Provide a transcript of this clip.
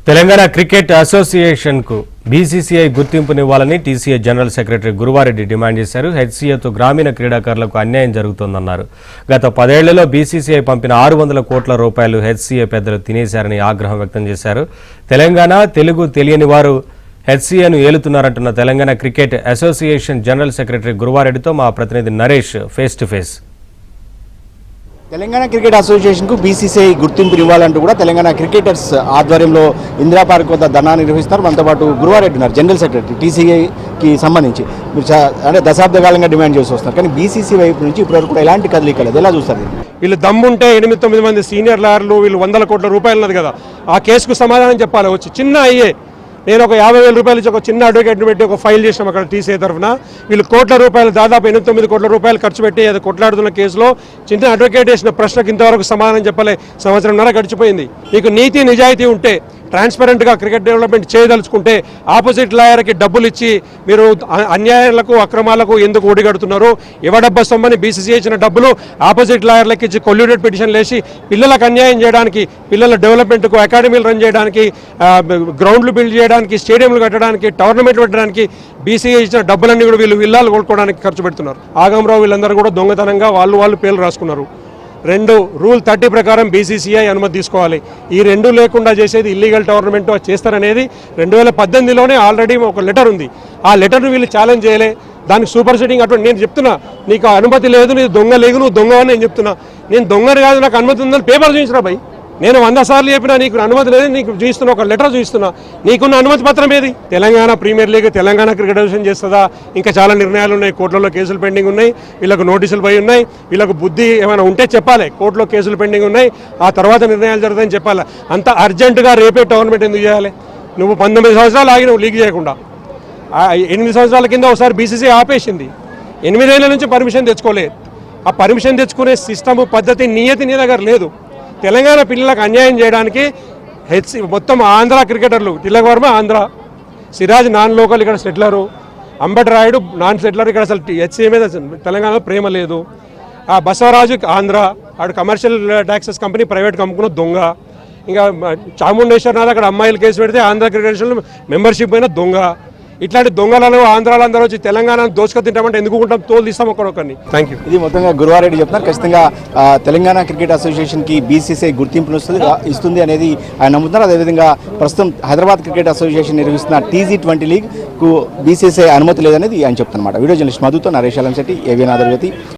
Telangana cricket association కు BCCI గుర్తింపునివ్వాలని TCA general secretary Guruvareddy demand చేశారు. హెచ్సీఏతో గ్రామీణ క్రీడాకారులకు అన్యాయం జరుగుతోందన్నారు. గత 10 ఏళ్లలో బీసీసీఐ పంపిన 600 కోట్ల రూపాయలు హెచ్సీఏ పెద్దలు తినేశారని ఆగ్రహం వ్యక్తం చేశారు. తెలంగాణ తెలుగు తెలియని వారు హెచ్సీఏను ఏలుతున్నారంటున్న Telangana cricket association general secretary గురువారెడ్డితో మా ప్రతినిధి Naresh face to face. Telangana cricket అసోసియేషన్కు బీసీసీఐ గుర్తింపు ఇవ్వాలంటూ కూడా తెలంగాణ క్రికెటర్స్ ఆధ్వర్యంలో ఇందిరా పార్క్ వద్ద ధర్నా నిర్వహిస్తున్నారు. మనతో పాటు గురువారెడ్డి ఉన్నారు, జనరల్ సెక్రటరీ టీసీఐకి సంబంధించి. మీరు అంటే దశాబ్ద కాలంగా డిమాండ్ చేసి వస్తున్నారు, కానీ బీసీసీ వైపు నుంచి ఇప్పటివరకు కూడా ఎలాంటి కదలిక లేదు. ఎలా చూస్తారు? వీళ్ళు దమ్ముంటే 8-9 మంది సీనియర్ లాయర్లు, వీళ్ళు 100 కోట్ల రూపాయలు ఉన్నది కదా, ఆ కేసుకు సమాధానం చెప్పాలి. వచ్చి చిన్న అయ్యే నేను ఒక 50,000 రూపాయలు ఇచ్చి ఒక చిన్న అడ్వకేట్ని పెట్టి ఒక ఫైల్ చేసినాం అక్కడ టీసీఐ తరఫున. వీళ్ళు కోట్ల రూపాయలు, దాదాపు 8-9 కోట్ల రూపాయలు ఖర్చు పెట్టి అది కొట్లాడుతున్న కేసులో చిన్న అడ్వకేట్ వేసిన ప్రశ్నకు ఇంతవరకు సమాధానం చెప్పలే. సంవత్సరంన్నర గడిచిపోయింది. మీకు నీతి నిజాయితీ ఉంటే, ట్రాన్స్పరెంట్గా క్రికెట్ డెవలప్మెంట్ చేయదలుచుకుంటే ఆపోజిట్ లాయర్కి డబ్బులు ఇచ్చి మీరు అన్యాయాలకు అక్రమాలకు ఎందుకు ఒడిగడుతున్నారు? ఎవడబ్బా సొమ్మని బీసీసీఐ ఇచ్చిన డబ్బులు ఆపోజిట్ లాయర్లకు ఇచ్చి కొల్యూటెడ్ పిటిషన్లు వేసి పిల్లలకు అన్యాయం చేయడానికి, పిల్లల డెవలప్మెంట్కు అకాడమీలు రన్ చేయడానికి, గ్రౌండ్లు బిల్డ్ చేయడానికి, స్టేడియంలు కట్టడానికి, టోర్నమెంట్ పెట్టడానికి బీసీఐ ఇచ్చిన డబ్బులన్నీ కూడా వీళ్ళు విల్లాలు కొనుక్కోవడానికి ఖర్చు పెడుతున్నారు. ఆగంరావు వీళ్ళందరూ కూడా దొంగతనంగా వాళ్ళు పేర్లు రాసుకున్నారు. రూల్ 30 ప్రకారం బీసీసీఐ అనుమతి తీసుకోవాలి. ఈ రెండు లేకుండా చేసేది ఇల్లీగల్ టోర్నమెంట్ చేస్తారనేది 2018లోనే ఆల్రెడీ ఒక లెటర్ ఉంది. ఆ లెటర్ను వీళ్ళు ఛాలెంజ్ చేయలే. దానికి సూపర్ సెటింగ్ అటువంటి నేను చెప్తున్నా, నీకు అనుమతి లేదు, నీకు దొంగ లేదు, నువ్వు దొంగ అని నేను చెప్తున్నా. నేను దొంగని కాదు, నాకు అనుమతి ఉందని పేపర్ చూపించిన భయ్. నేను 100 సార్లు చెప్పినా నీకు అనుమతి లేదు, నీకు చూస్తున్నా, ఒక లెటర్ చూస్తున్నా, నీకున్న అనుమతి పత్రం ఏది? Telangana premier league Telangana cricket association చేస్తుందా? ఇంకా చాలా నిర్ణయాలు ఉన్నాయి, కోర్టులో కేసులు పెండింగ్ ఉన్నాయి, వీళ్ళకు నోటీసులు పోయి ఉన్నాయి. వీళ్ళకు బుద్ధి ఏమైనా ఉంటే చెప్పాలి, కోర్టులో కేసులు పెండింగ్ ఉన్నాయి, ఆ తర్వాత నిర్ణయాలు జరుగుతాయని చెప్పాలి. అంత అర్జెంటుగా రేపే టోర్నమెంట్ ఎందుకు చేయాలి? నువ్వు 19 సంవత్సరాలు ఆగి నువ్వు లీగ్ చేయకుండా 8 సంవత్సరాల కింద ఒకసారి బీసీసీ ఆపేసింది. 8 ఏళ్ల నుంచి పర్మిషన్ తెచ్చుకోలేదు. ఆ పర్మిషన్ తెచ్చుకునే సిస్టము, పద్ధతి, నియతి నీ దగ్గర లేదు. తెలంగాణ పిల్లలకు అన్యాయం చేయడానికి మొత్తం ఆంధ్ర క్రికెటర్లు, తిలక్ వర్మ ఆంధ్ర, సిరాజ్ నాన్ లోకల్ ఇక్కడ సెటిలరు, అంబటి రాయుడు నాన్ సెటిలర్. ఇక్కడ అసలు హెచ్సీఏ మీద తెలంగాణలో ప్రేమ లేదు. ఆ బసవరాజు ఆంధ్ర, ఆడు commercial taxes company private company దొంగ. ఇంకా చాముండేశ్వరనాథ్ అక్కడ అమ్మాయిలు కేసు పెడితే ఆంధ్ర క్రికెట్ మెంబర్షిప్ అయిన దొంగ. ఇట్లాంటి దొంగలలో ఆంధ్రాలో అందరూ వచ్చి తెలంగాణ దోచుకు తింటామంటే ఎందుకు ఉంటాం? తోలు తీస్తాం ఒక్కొక్కరిని. Thank you. ఇది మొత్తంగా గురువారెడ్డి చెప్తున్నారు. ఖచ్చితంగా తెలంగాణ క్రికెట్ అసోసియేషన్కి బీసీసీఐ గుర్తింపును ఇస్తుంది అనేది ఆయన నమ్ముతున్నారు. అదేవిధంగా ప్రస్తుతం హైదరాబాద్ క్రికెట్ అసోసియేషన్ నిర్వహిస్తున్న T20 లీగ్కు బీసీసీఐ అనుమతి లేదనేది ఆయన చెప్తున్నమాట. వీడియో జర్నలిస్ట్ మధుతో నరేష్ అలంశెట్టి, ఏవిఎన్ ఆంధ్రజ్యోతి.